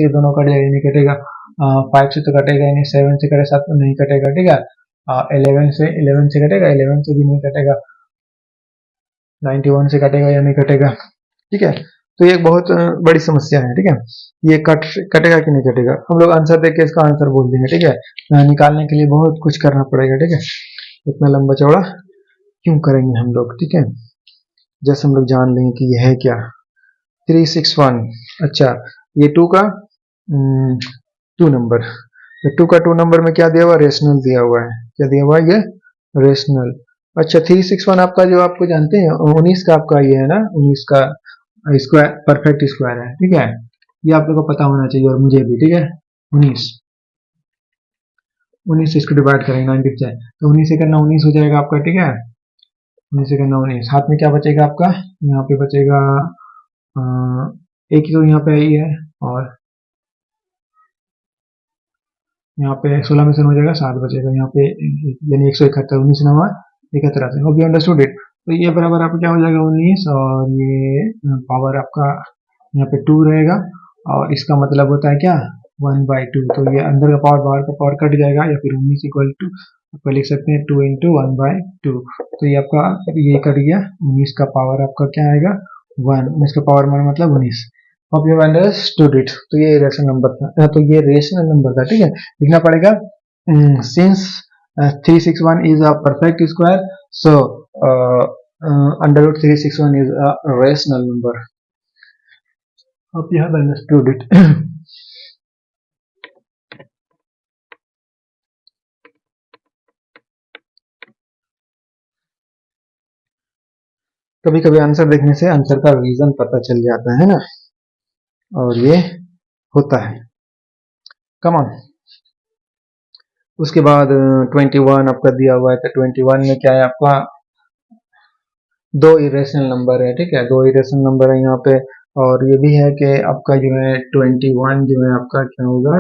ये दोनों कट जाएगा, नहीं कटेगा। 5 से तो कटेगा ही नहीं, 7 से कटे 7 नहीं कटेगा, ठीक है। 11 से कटेगा, 11 से भी नहीं कटेगा। 91 से कटेगा या नहीं कटेगा, ठीक है। तो ये एक बहुत बड़ी समस्या है, ठीक है। ये कटेगा कि नहीं कटेगा, हम लोग आंसर देख के इसका आंसर बोल देंगे, ठीक है। निकालने के लिए बहुत कुछ करना पड़ेगा, ठीक है। इतना लंबा चौड़ा क्यों करेंगे हम लोग, ठीक है। जैसे हम लोग जान लेंगे कि ये है क्या, 361। अच्छा, ये 2 का 2 नंबर, 2 का 2 नंबर में क्या दिया हुआ, रेशनल दिया हुआ है। क्या दिया हुआ है, ये रेशनल। अच्छा, 361 आपका जो आपको जानते हैं 19 का आपका ये है ना, 19 का स्क्वायर, परफेक्ट स्क्वायर है, ठीक है। ये आप लोग को पता होना चाहिए और मुझे भी, ठीक है। 19 से इसको डिवाइड करेंगे 90 से, तो 19 से करना 19 हो जाएगा आपका, ठीक है। 19 से करना 19, हाथ में क्या बचेगा आपका, यहाँ पे बचेगा एक ही, तो यहाँ पे आई है, और यहाँ पे 16 में से हो जाएगा 7 बचेगा यहाँ पे, यानी 171, 19 नवा 71 से। Hope you understood it. तो ये बराबर आपका क्या हो जाएगा 19, और ये पावर आपका यहाँ पे 2 रहेगा, और इसका मतलब होता है क्या 1/2। तो ये अंदर का पावर बाहर का पावर कट जाएगा, या फिर 19 इक्वल टू आपको लिख सकते हैं 2 इंटू 1/2। तो ये आपका ये कट गया, 19 का पावर आपका क्या आएगा 1, 19 का पावर मतलब 19। Hope you understood it. तो ये रेशनल नंबर था, तो ये रेशनल नंबर था, ठीक है। लिखना पड़ेगा, since 361 is a perfect square, so under root 361 is a rational number. Hope you have understood it. कभी कभी आंसर देखने से आंसर का रीजन पता चल जाता है ना, और ये होता है। Come on. उसके बाद 21 आपका दिया हुआ है, तो 21 में क्या है आपका 2 इरेशनल नंबर है, ठीक है। 2 इरेशनल नंबर है यहाँ पे, और ये भी है कि आपका जो है 21 जो है आपका क्या होगा,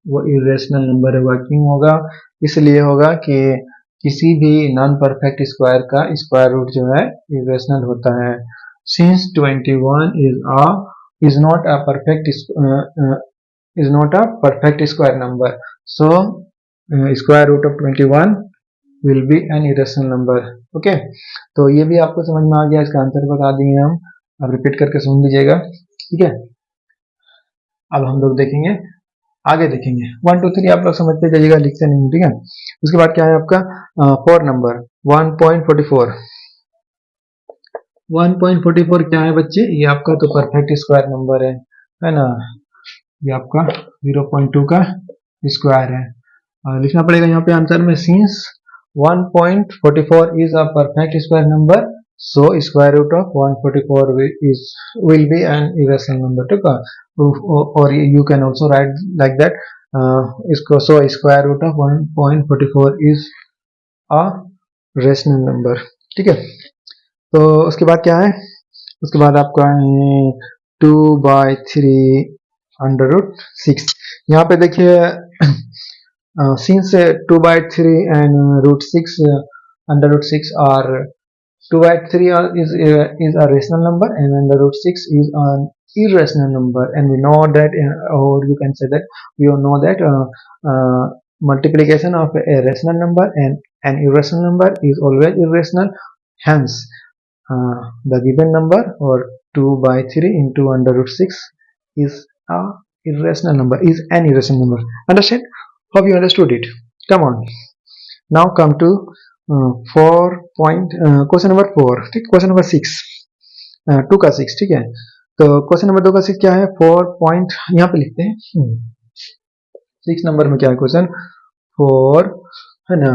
वो इरेशनल नंबर होगा। क्यों होगा, इसलिए होगा कि किसी भी नॉन परफेक्ट स्क्वायर का स्क्वायर रूट जो है इरेशनल होता है। Since 21 is not a perfect square number, so square root of 21 will be an irrational number, okay. तो ये भी आपको समझ में आ गया, इसका आंसर बता दिए हम, अब रिपीट करके सुन लीजिएगा, ठीक है। अब हम लोग देखेंगे, आगे देखेंगे 1 2 3 आप लोग समझते जाइएगा, लिखते नहीं, ठीक है। उसके बाद क्या है आपका 4 नंबर 1.44। 1.44 क्या है बच्चे, ये आपका तो परफेक्ट स्क्वायर नंबर है ना। ये आपका 0.2 का स्क्वायर है। लिखना पड़ेगा यहाँ पे आंसर में, since 1.44 is a perfect square number, so square root of 144 will be an irrational number, ठीक है। or you can also write like that, इसको so square root of 1.44 is a rational number, ठीक है। तो उसके बाद क्या है, उसके बाद आपका 2/3 √6। यहाँ पे देखिए since 2/3 and √6 √6 are 2/3 is a rational number and √6 is an irrational number, and we know that or you can say that we all know that multiplication of a rational number and an irrational number is always irrational. Hence the given number or 2/3 into √6 is a irrational number, is an irrational number. Understand? Hope you understood it. Come on, now come to 4 point question number 4, ठीक, क्वेश्चन नंबर 6 2 का 6, ठीक है। तो क्वेश्चन नंबर 2 का 6 क्या है, 4 पॉइंट यहाँ पे लिखते हैं 6 नंबर में क्या है क्वेश्चन 4 है ना,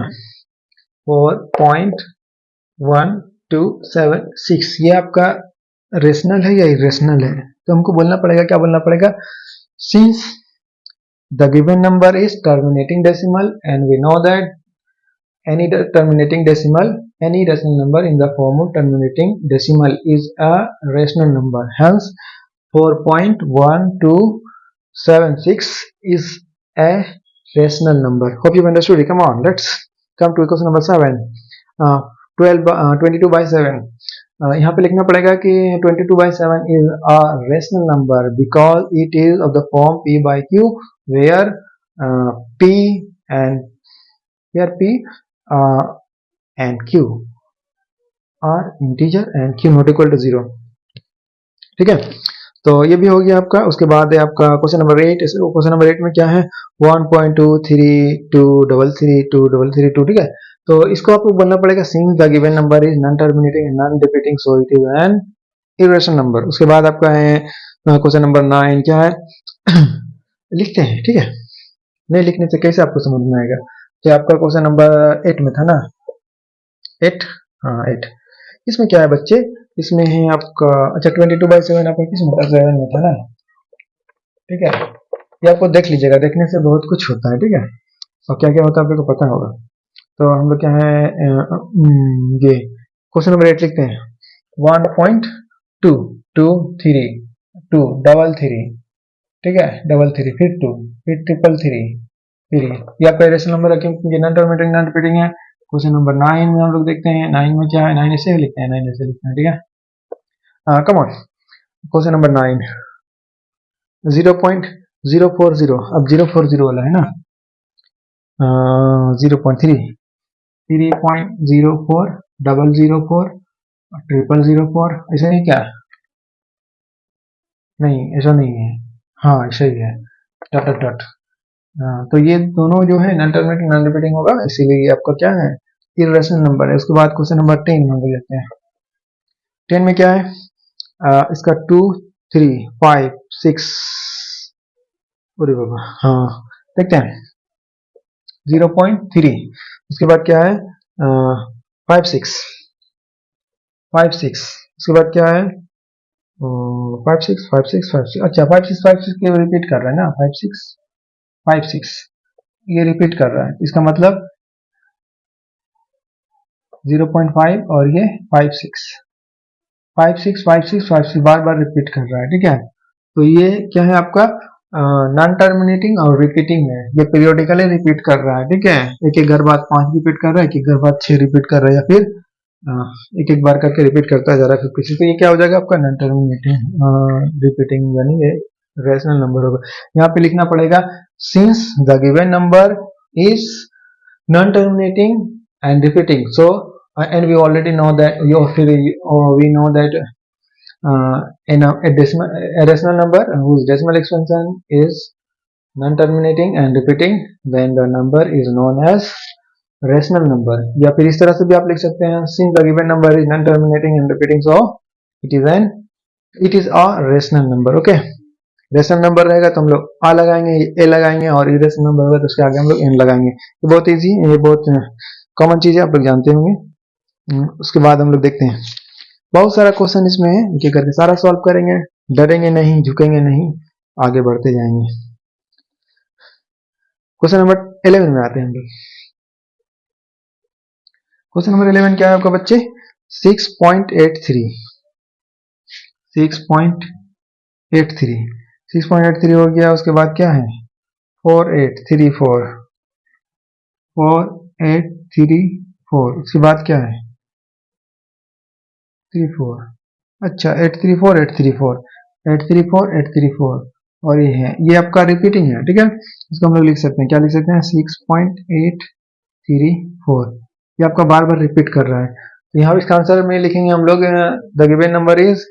4.1276 ये आपका रेशनल है या इरेशनल है, तो हमको बोलना पड़ेगा, क्या बोलना पड़ेगा, since the given number is terminating decimal and we know that any terminating decimal, any rational number in the form of terminating decimal is a rational number. Hence 4.1276 is a rational number. Hope you understood it. Come on, let's come to question number 7. 22/7 यहाँ पे लिखना पड़ेगा कि 22/7 is a rational number because it is of the form p/q where p and q are integer and q not equal to 0, ठीक है। तो ये भी हो गया आपका। उसके बाद है आपका क्वेश्चन नंबर 8। क्वेश्चन नंबर 8 में क्या है 1.2323332, ठीक है। तो इसको आपको बोलना पड़ेगा since the given number is non terminating and non repeating so it is an irrational number. उसके बाद आपका है क्वेश्चन नंबर 9 क्या है लिखते हैं, ठीक है। नहीं लिखने से कैसे आपको समझ में आएगा कि आपका क्वेश्चन नंबर 8 में था ना, 8, हाँ 8। इसमें क्या है बच्चे, इसमें है आपका अच्छा 22/7 आपका किस में था, 7 में था ना, ठीक है। ये आपको देख लीजिएगा, देखने से बहुत कुछ होता है, ठीक है, और क्या क्या होता है आपको पता होगा। तो हम लोग क्या है ये क्वेश्चन नंबर 8 लिखते हैं 1.223 ठीक है, 33 फिर 2 फिर 333 फिर ये आपका रेशनल नंबर है क्योंकि नॉन टर्मिनेटिंग नॉन रिपीटिंग है। क्वेश्चन नंबर 9 में हम लोग देखते हैं 9 में क्या है, 9 ऐसे लिखते हैं, 9 ऐसे लिखते हैं, ठीक है। कम ऑन क्वेश्चन नंबर 9 0.040, अब 040 वाला है ना 0.3 3.04 004 004 ऐसा नहीं क्या, नहीं ऐसा नहीं है, हाँ ऐसा ही है डॉट डॉट डॉट। तो ये दोनों जो है नॉन टर्मिनेटिंग नॉन रिपीटिंग होगा, इसीलिए ये आपका क्या है इरेशनल नंबर है। उसके बाद क्वेश्चन नंबर 10 हम लेते हैं। 10 में क्या है इसका 2 3 5 6 अरे बाबा, हाँ देखते हैं 0.3। उसके बाद क्या है 5 6 उसके बाद क्या है 5 6 अच्छा 5 6 के रिपीट कर रहा है ना, 5 6 ये रिपीट कर रहा है, इसका मतलब 0.5 और ये 5 6 बार बार रिपीट कर रहा है, ठीक है। तो ये क्या है आपका नॉन टर्मिनेटिंग और रिपीटिंग है, ये पीरियोडिकली रिपीट कर रहा है, ठीक है। एक एक बार बाद 5 रिपीट कर रहा है, एक एक बार 6 रिपीट कर रहा है, या फिर एक एक बार करके रिपीट करता जा रहा है फिर किसी। तो ये क्या हो जाएगा आपका नॉन टर्मिनेटिंग रिपीटिंग, यानी ये रेशनल नंबर होगा। यहाँ पे लिखना पड़ेगा since the given number is non terminating and repeating, so and we already know that we know that in a rational number whose decimal expansion is non-terminating and repeating, then the number is known as rational number। या फिर इस तरह से भी आप लिख सकते हैं since the given number is non-terminating and repeating, so it is a rational number। okay, rational number रहेगा तो हम लोग आ लगाएंगे, ए लगाएंगे, और इरेशनल नंबर होगा तो उसके आगे हम लोग एन लगाएंगे। ये बहुत इजी, ये बहुत कॉमन चीज है, आप लोग जानते होंगे। उसके बाद हम लोग देखते हैं बहुत सारा क्वेश्चन इसमें है, एक एक करके सारा सॉल्व करेंगे, डरेंगे नहीं, झुकेंगे नहीं, आगे बढ़ते जाएंगे। क्वेश्चन नंबर 11 में आते हैं हम लोग। क्वेश्चन नंबर 11 क्या है आपका बच्चे 6.83 6.83 हो गया, उसके बाद क्या है 4834, 4834, उसके बाद क्या है 34, अच्छा 834 834 834 834, और ये है, ये आपका रिपीटिंग है, ठीक है। इसको हम लोग लिख सकते हैं, क्या लिख सकते हैं 6.834, ये आपका बार बार रिपीट कर रहा है। तो यहाँ इसका आंसर में लिखेंगे हम लोग the given number is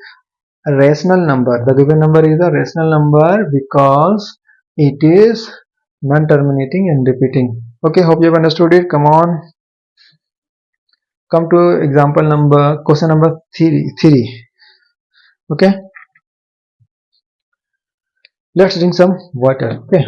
rational number. The given number is a rational number because it is non-terminating and repeating. Okay, hope you have understood it. Come on, come to example number, question number 3. Okay, let's drink some water. Okay.